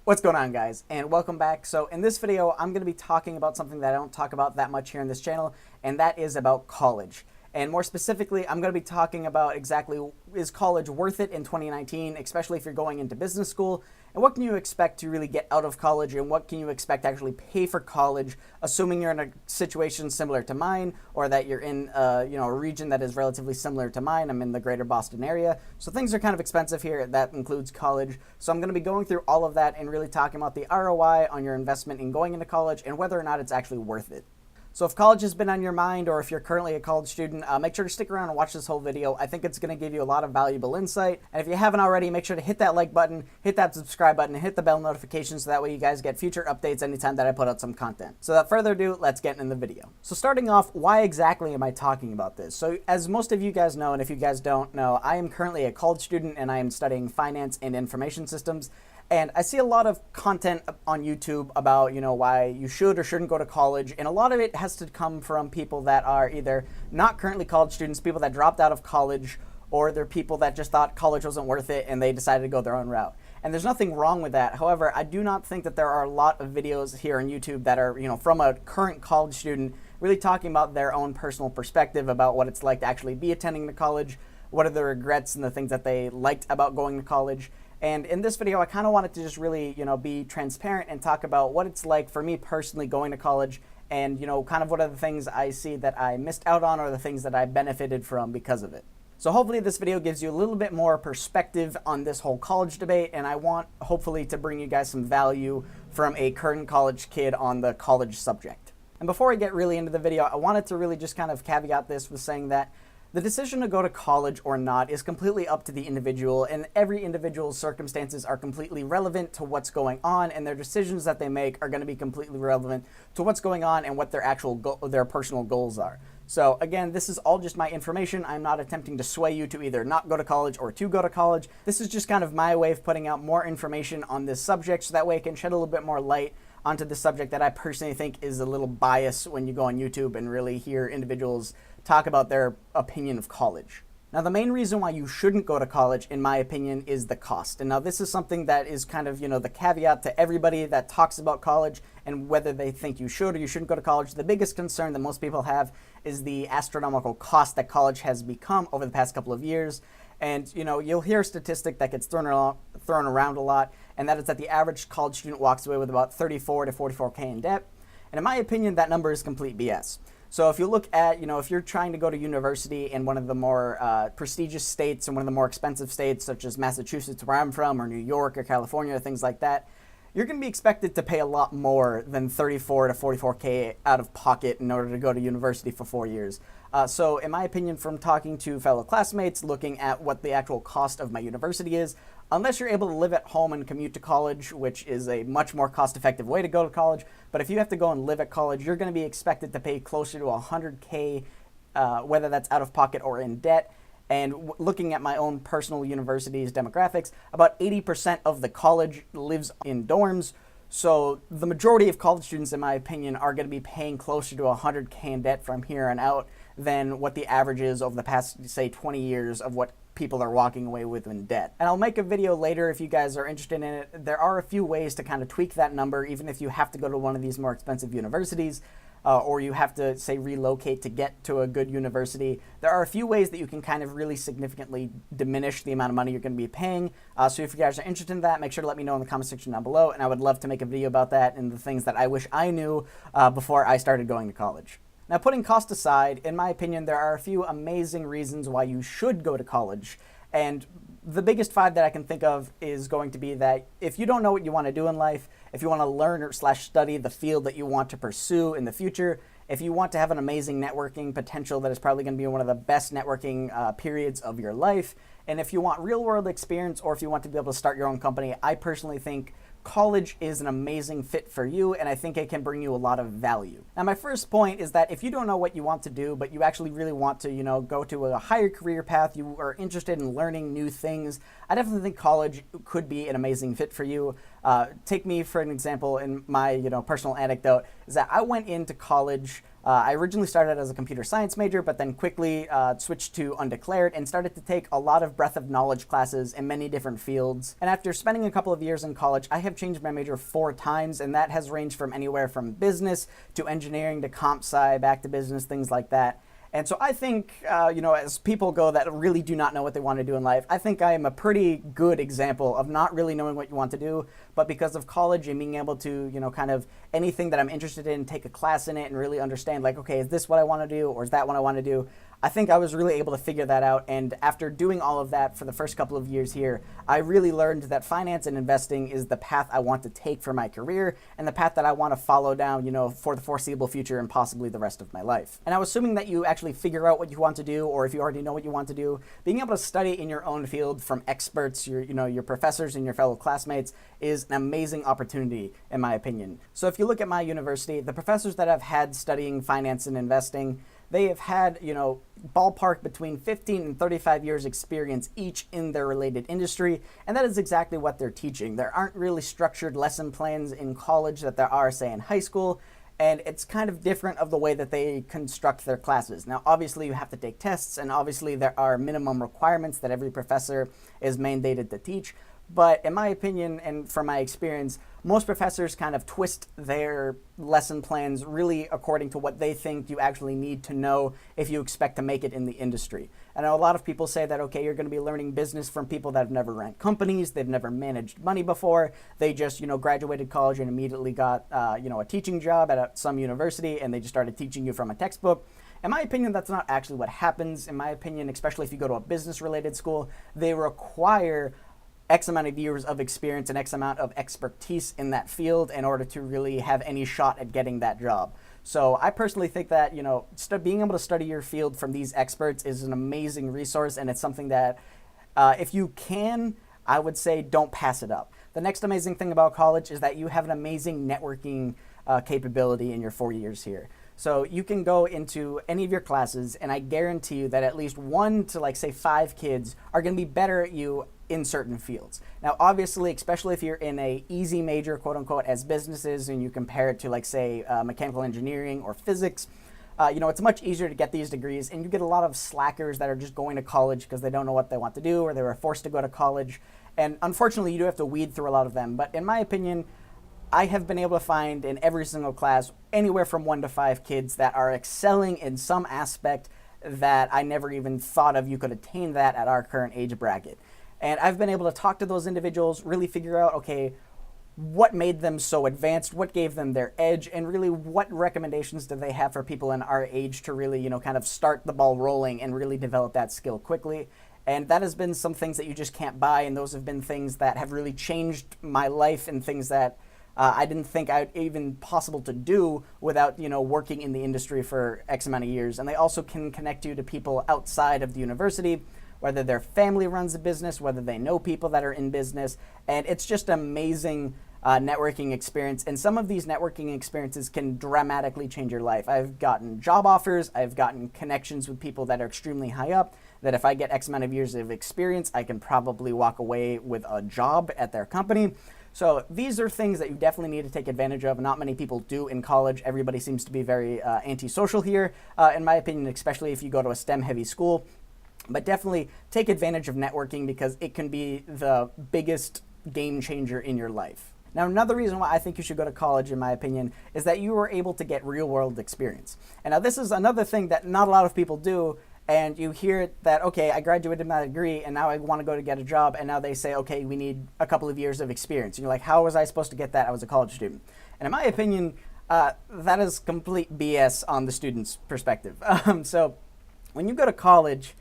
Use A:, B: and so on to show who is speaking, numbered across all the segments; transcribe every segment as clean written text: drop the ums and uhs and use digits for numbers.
A: What's going on, guys, and welcome back. So in this video, I'm going to be talking about something that I don't talk about that much here in this channel, and that is about college. And more specifically, I'm going to be talking about exactly, is college worth it in 2019, especially if you're going into business school, and what can you expect to really get out of college, and what can you expect to actually pay for college, assuming you're in a situation similar to mine, or that you're in a region that is relatively similar to mine. I'm in the greater Boston area, so things are kind of expensive here. That includes college. So I'm going to be going through all of that and really talking about the ROI on your investment in going into college and whether or not it's actually worth it. So if college has been on your mind, or if you're currently a college student, make sure to stick around and watch this whole video. I think it's going to give you a lot of valuable insight. And if you haven't already, make sure to hit that like button, hit that subscribe button, and hit the bell notification so that way you guys get future updates anytime that I put out some content. So without further ado, let's get in the video. So starting off, why exactly am I talking about this? So as most of you guys know, and if you guys don't know, I am currently a college student and I am studying finance and information systems. And I see a lot of content on YouTube about, why you should or shouldn't go to college. And a lot of it has to come from people that are either not currently college students, people that dropped out of college, or they're people that just thought college wasn't worth it and they decided to go their own route. And there's nothing wrong with that. However, I do not think that there are a lot of videos here on YouTube that are, from a current college student really talking about their own personal perspective about what it's like to actually be attending the college, what are the regrets and the things that they liked about going to college. And in this video, I kind of wanted to just really, be transparent and talk about what it's like for me personally going to college and, kind of what are the things I see that I missed out on or the things that I benefited from because of it. So hopefully this video gives you a little bit more perspective on this whole college debate, and I want hopefully to bring you guys some value from a current college kid on the college subject. And before I get really into the video, I wanted to really just kind of caveat this with saying that the decision to go to college or not is completely up to the individual, and every individual's circumstances are completely relevant to what's going on, and their decisions that they make are going to be completely relevant to what's going on and what their personal goals are. So again, this is all just my information. I'm not attempting to sway you to either not go to college or to go to college. This is just kind of my way of putting out more information on this subject so that way I can shed a little bit more light onto the subject that I personally think is a little biased when you go on YouTube and really hear individuals talk about their opinion of college. Now, the main reason why you shouldn't go to college, in my opinion, is the cost. And now this is something that is kind of, the caveat to everybody that talks about college and whether they think you should or you shouldn't go to college. The biggest concern that most people have is the astronomical cost that college has become over the past couple of years. And, you'll hear a statistic that gets thrown around a lot, and that is that the average college student walks away with about 34 to 44K in debt. And in my opinion, that number is complete BS. So if you look at, if you're trying to go to university in one of the more prestigious states and one of the more expensive states, such as Massachusetts, where I'm from, or New York or California, or things like that, you're going to be expected to pay a lot more than 34 to 44K out of pocket in order to go to university for 4 years. So in my opinion, from talking to fellow classmates, looking at what the actual cost of my university is, unless you're able to live at home and commute to college, which is a much more cost-effective way to go to college, but if you have to go and live at college, you're going to be expected to pay closer to 100K, whether that's out of pocket or in debt. And looking at my own personal university's demographics, about 80% of the college lives in dorms. So the majority of college students, in my opinion, are going to be paying closer to 100K in debt from here on out than what the average is over the past, say, 20 years of what people are walking away with in debt. And I'll make a video later if you guys are interested in it. There are a few ways to kind of tweak that number, even if you have to go to one of these more expensive universities. Or you have to, say, relocate to get to a good university. There are a few ways that you can kind of really significantly diminish the amount of money you're going to be paying. So if you guys are interested in that, make sure to let me know in the comment section down below, and I would love to make a video about that and the things that I wish I knew before I started going to college. Now, putting cost aside, in my opinion, there are a few amazing reasons why you should go to college. And the biggest 5 that I can think of is going to be that if you don't know what you want to do in life, if you want to learn or study the field that you want to pursue in the future, if you want to have an amazing networking potential that is probably going to be one of the best networking periods of your life, and if you want real-world experience or if you want to be able to start your own company, I personally think college is an amazing fit for you, and I think it can bring you a lot of value. Now, my first point is that if you don't know what you want to do, but you actually really want to, go to a higher career path, you are interested in learning new things, I definitely think college could be an amazing fit for you. Take me for an example in my personal anecdote is that I went into college. I originally started as a computer science major, but then quickly switched to undeclared and started to take a lot of breadth of knowledge classes in many different fields. And after spending a couple of years in college, I have changed my major 4 times, and that has ranged from anywhere from business to engineering to comp sci, back to business, things like that. And so I think, as people go that really do not know what they want to do in life, I think I am a pretty good example of not really knowing what you want to do, but because of college and being able to, kind of anything that I'm interested in, take a class in it and really understand, like, okay, is this what I want to do or is that what I want to do? I think I was really able to figure that out. And after doing all of that for the first couple of years here, I really learned that finance and investing is the path I want to take for my career and the path that I want to follow down, for the foreseeable future and possibly the rest of my life. And I was assuming that you actually figure out what you want to do, or if you already know what you want to do, being able to study in your own field from experts, your professors and your fellow classmates is an amazing opportunity, in my opinion. So if you look at my university, the professors that I've had studying finance and investing, they have had, ballpark between 15 and 35 years experience each in their related industry, and that is exactly what they're teaching. There aren't really structured lesson plans in college that there are, say, in high school, and it's kind of different of the way that they construct their classes. Now, obviously, you have to take tests, and obviously there are minimum requirements that every professor is mandated to teach. But in my opinion, and from my experience, most professors kind of twist their lesson plans really according to what they think you actually need to know if you expect to make it in the industry. I know a lot of people say that, okay, you're going to be learning business from people that have never ran companies, they've never managed money before, they just, graduated college and immediately got, a teaching job at some university, and they just started teaching you from a textbook. In my opinion, that's not actually what happens. In my opinion, especially if you go to a business-related school, they require X amount of years of experience and X amount of expertise in that field in order to really have any shot at getting that job. So I personally think that, being able to study your field from these experts is an amazing resource, and it's something that if you can, I would say don't pass it up. The next amazing thing about college is that you have an amazing networking capability in your 4 years here. So you can go into any of your classes, and I guarantee you that at least 1 to say 5 kids are going to be better at you in certain fields. Now, obviously, especially if you're in a easy major, quote unquote, as businesses, and you compare it to say mechanical engineering or physics, it's much easier to get these degrees, and you get a lot of slackers that are just going to college because they don't know what they want to do, or they were forced to go to college. And unfortunately, you do have to weed through a lot of them. But in my opinion, I have been able to find in every single class anywhere from 1 to 5 kids that are excelling in some aspect that I never even thought of you could attain that at our current age bracket. And I've been able to talk to those individuals, really figure out, okay, what made them so advanced, what gave them their edge, and really what recommendations do they have for people in our age to really, kind of start the ball rolling and really develop that skill quickly. And that has been some things that you just can't buy, and those have been things that have really changed my life and things that I didn't think I'd even possible to do without, working in the industry for X amount of years. And they also can connect you to people outside of the university, whether their family runs a business, whether they know people that are in business. And it's just an amazing networking experience. And some of these networking experiences can dramatically change your life. I've gotten job offers, I've gotten connections with people that are extremely high up, that if I get X amount of years of experience, I can probably walk away with a job at their company. So these are things that you definitely need to take advantage of. Not many people do in college. Everybody seems to be very antisocial here, in my opinion, especially if you go to a STEM-heavy school. But definitely take advantage of networking because it can be the biggest game changer in your life. Now, another reason why I think you should go to college, in my opinion, is that you are able to get real-world experience. And now this is another thing that not a lot of people do, and you hear that, okay, I graduated my degree, and now I want to go to get a job, and now they say, okay, we need a couple of years of experience. And you're like, how was I supposed to get that? I was a college student. And in my opinion, that is complete BS on the student's perspective. So when you go to college,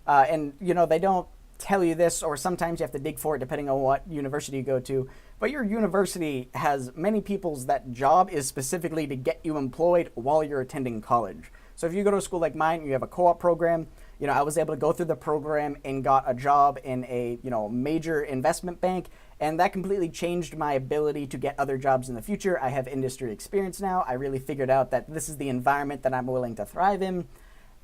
A: and they don't tell you this, or sometimes you have to dig for it depending on what university you go to, but your university has many people's that job is specifically to get you employed while you're attending college. So if you go to a school like mine, you have a co-op program, I was able to go through the program and got a job in a, major investment bank, and that completely changed my ability to get other jobs in the future. I have industry experience now. I really figured out that this is the environment that I'm willing to thrive in,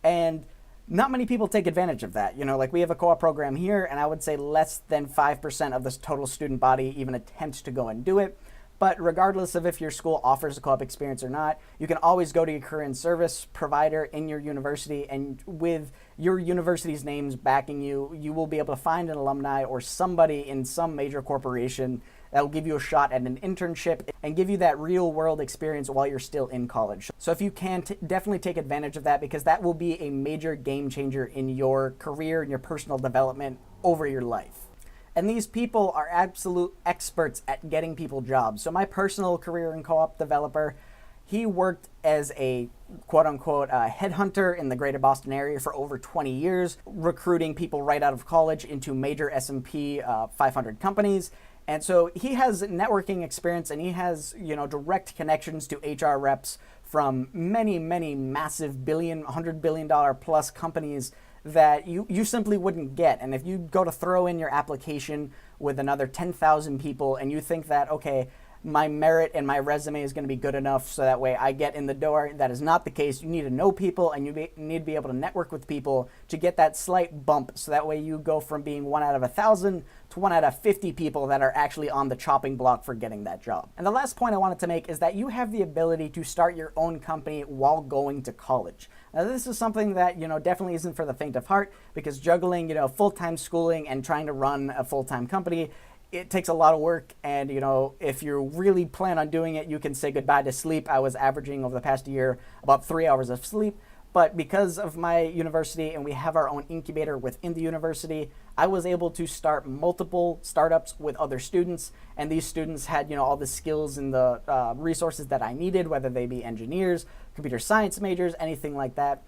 A: and not many people take advantage of that. You know, like we have a co-op program here, and I would say less than 5% of this total student body even attempt to go and do it. But regardless of if your school offers a co-op experience or not, you can always go to your current service provider in your university, and with your university's names backing you, you will be able to find an alumni or somebody in some major corporation that will give you a shot at an internship and give you that real world experience while you're still in college. So if you can, definitely take advantage of that, because that will be a major game changer in your career and your personal development over your life. And these people are absolute experts at getting people jobs. So my personal career in co-op developer, he worked as a quote-unquote headhunter in the greater Boston area for over 20 years, recruiting people right out of college into major S&P 500 companies. And so he has networking experience, and he has, you know, direct connections to HR reps from many, many massive $100 billion plus companies that you simply wouldn't get. And if you go to throw in your application with another 10,000 people and you think that, okay, my merit and my resume is going to be good enough so that way I get in the door, that is not the case. You need to know people, and you need to be able to network with people to get that slight bump, so that way you go from being 1 out of 1,000 to 1 out of 50 people that are actually on the chopping block for getting that job. And the last point I wanted to make is that you have the ability to start your own company while going to college. Now, this is something that, you know, definitely isn't for the faint of heart, because juggling, you know, full-time schooling and trying to run a full-time company, it takes a lot of work. And, you know, if you really plan on doing it, you can say goodbye to sleep. I was averaging over the past year about 3 hours of sleep. But because of my university, and we have our own incubator within the university, I was able to start multiple startups with other students. And these students had, you know, all the skills and the resources that I needed, whether they be engineers, computer science majors, anything like that.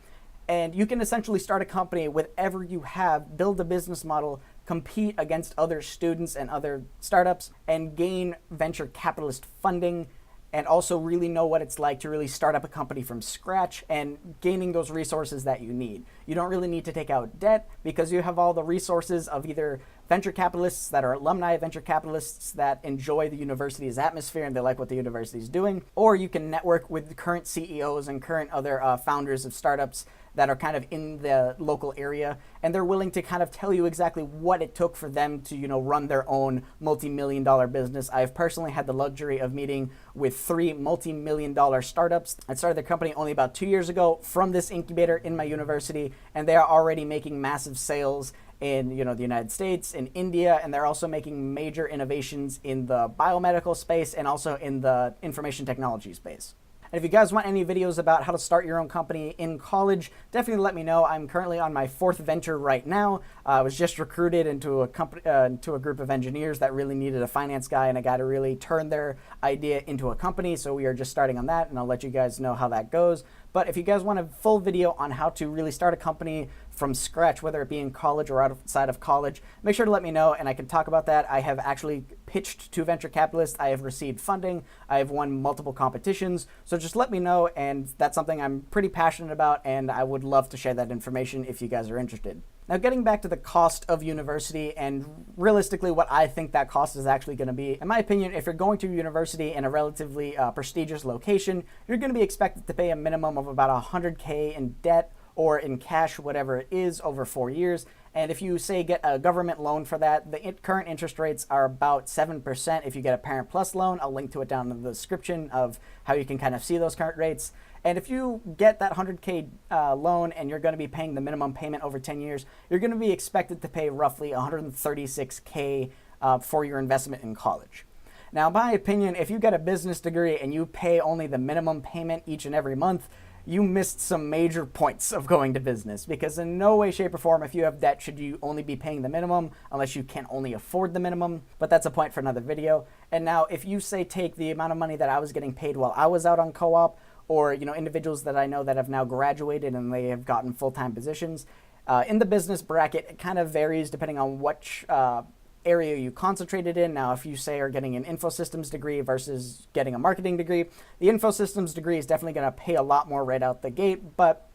A: And you can essentially start a company with whatever you have, build a business model, compete against other students and other startups, and gain venture capitalist funding, and also really know what it's like to really start up a company from scratch and gaining those resources that you need. You don't really need to take out debt, because you have all the resources of either venture capitalists that are alumni venture capitalists that enjoy the university's atmosphere and they like what the university is doing, or you can network with the current CEOs and current other founders of startups that are kind of in the local area, and they're willing to kind of tell you exactly what it took for them to, you know, run their own multi-million-dollar business. I've personally had the luxury of meeting with 3 multi-million-dollar startups that started their company only about 2 years ago from this incubator in my university, and they are already making massive sales in, you know, the United States, in India, and they're also making major innovations in the biomedical space and also in the information technology space. And if you guys want any videos about how to start your own company in college, definitely let me know. I'm currently on my 4th venture right now. I was just recruited into a company, into a group of engineers that really needed a finance guy and a guy to really turn their idea into a company. So we are just starting on that, and I'll let you guys know how that goes. But if you guys want a full video on how to really start a company from scratch, whether it be in college or outside of college, make sure to let me know and I can talk about that. I have actually pitched to venture capitalists. I have received funding. I have won multiple competitions. So just let me know, and that's something I'm pretty passionate about, and I would love to share that information if you guys are interested. Now, getting back to the cost of university and realistically what I think that cost is actually going to be. In my opinion, if you're going to university in a relatively prestigious location, you're going to be expected to pay a minimum of about $100K in debt or in cash, whatever it is, over 4 years. And if you, say, get a government loan for that, the current interest rates are about 7% if you get a Parent Plus loan. I'll link to it down in the description of how you can kind of see those current rates. And if you get that $100K loan and you're going to be paying the minimum payment over 10 years, you're going to be expected to pay roughly $136K for your investment in college. Now, in my opinion, if you get a business degree and you pay only the minimum payment each and every month, you missed some major points of going to business, because in no way, shape, or form, if you have debt, should you only be paying the minimum unless you can only afford the minimum. But that's a point for another video. And now, if you, say, take the amount of money that I was getting paid while I was out on co-op, or, you know, individuals that I know that have now graduated and they have gotten full-time positions, in the business bracket, it kind of varies depending on which area you concentrated in. Now, if you, say, are getting an info systems degree versus getting a marketing degree, the info systems degree is definitely going to pay a lot more right out the gate. But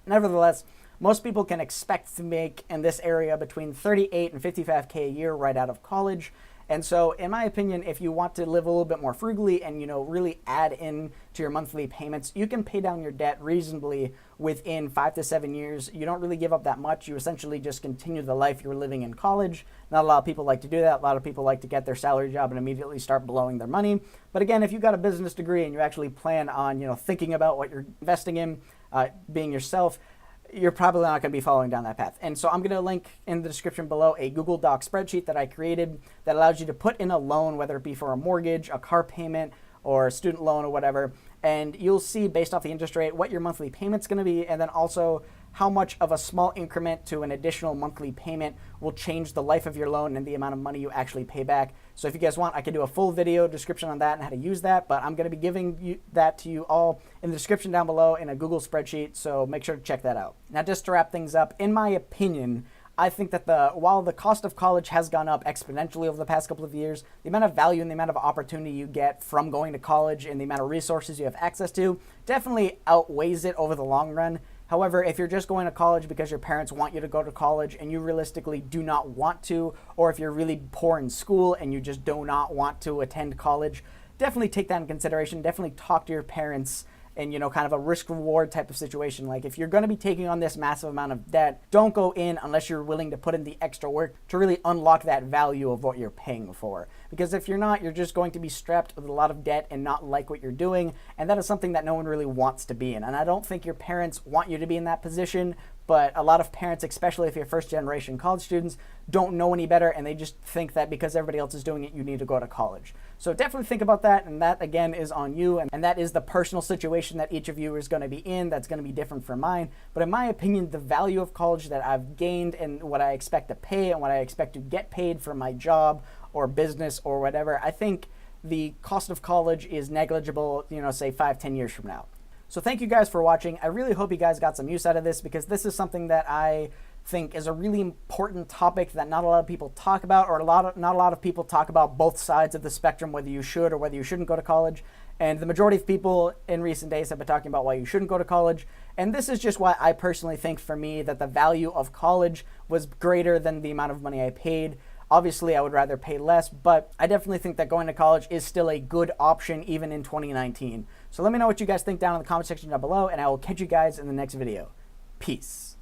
A: nevertheless, most people can expect to make in this area between $38 and $55K a year right out of college. And so in my opinion, if you want to live a little bit more frugally and, you know, really add in to your monthly payments, you can pay down your debt reasonably within 5 to 7 years. You don't really give up that much. You essentially just continue the life you were living in college. Not a lot of people like to do that. A lot of people like to get their salary job and immediately start blowing their money. But again, if you got a business degree and you actually plan on, you know, thinking about what you're investing in, being yourself, you're probably not going to be following down that path. And so I'm going to link in the description below a Google Doc spreadsheet that I created that allows you to put in a loan, whether it be for a mortgage, a car payment, or a student loan or whatever. And you'll see based off the interest rate what your monthly payment's going to be, and then also how much of a small increment to an additional monthly payment will change the life of your loan and the amount of money you actually pay back. So if you guys want, I can do a full video description on that and how to use that, but I'm going to be giving that to you all in the description down below in a Google spreadsheet, so make sure to check that out. Now, just to wrap things up, in my opinion, I think that while the cost of college has gone up exponentially over the past couple of years, the amount of value and the amount of opportunity you get from going to college and the amount of resources you have access to definitely outweighs it over the long run. However, if you're just going to college because your parents want you to go to college and you realistically do not want to, or if you're really poor in school and you just do not want to attend college, definitely take that in consideration. Definitely talk to your parents and, you know, kind of a risk reward type of situation. Like, if you're going to be taking on this massive amount of debt, don't go in unless you're willing to put in the extra work to really unlock that value of what you're paying for. Because if you're not, you're just going to be strapped with a lot of debt and not like what you're doing. And that is something that no one really wants to be in. And I don't think your parents want you to be in that position, but a lot of parents, especially if you're first generation college students, don't know any better, and they just think that because everybody else is doing it, you need to go to college. So definitely think about that, and that again is on you, and that is the personal situation that each of you is going to be in. That's going to be different from mine. But in my opinion, the value of college that I've gained and what I expect to pay and what I expect to get paid for my job or business or whatever, I think the cost of college is negligible, you know, say 5-10 years from now. So thank you guys for watching. I really hope you guys got some use out of this, because this is something that I think is a really important topic that not a lot of people talk about, or not a lot of people talk about both sides of the spectrum, whether you should or whether you shouldn't go to college. And the majority of people in recent days have been talking about why you shouldn't go to college. And this is just why I personally think, for me, that the value of college was greater than the amount of money I paid. Obviously, I would rather pay less, but I definitely think that going to college is still a good option even in 2019. So let me know what you guys think down in the comment section down below, and I will catch you guys in the next video. Peace.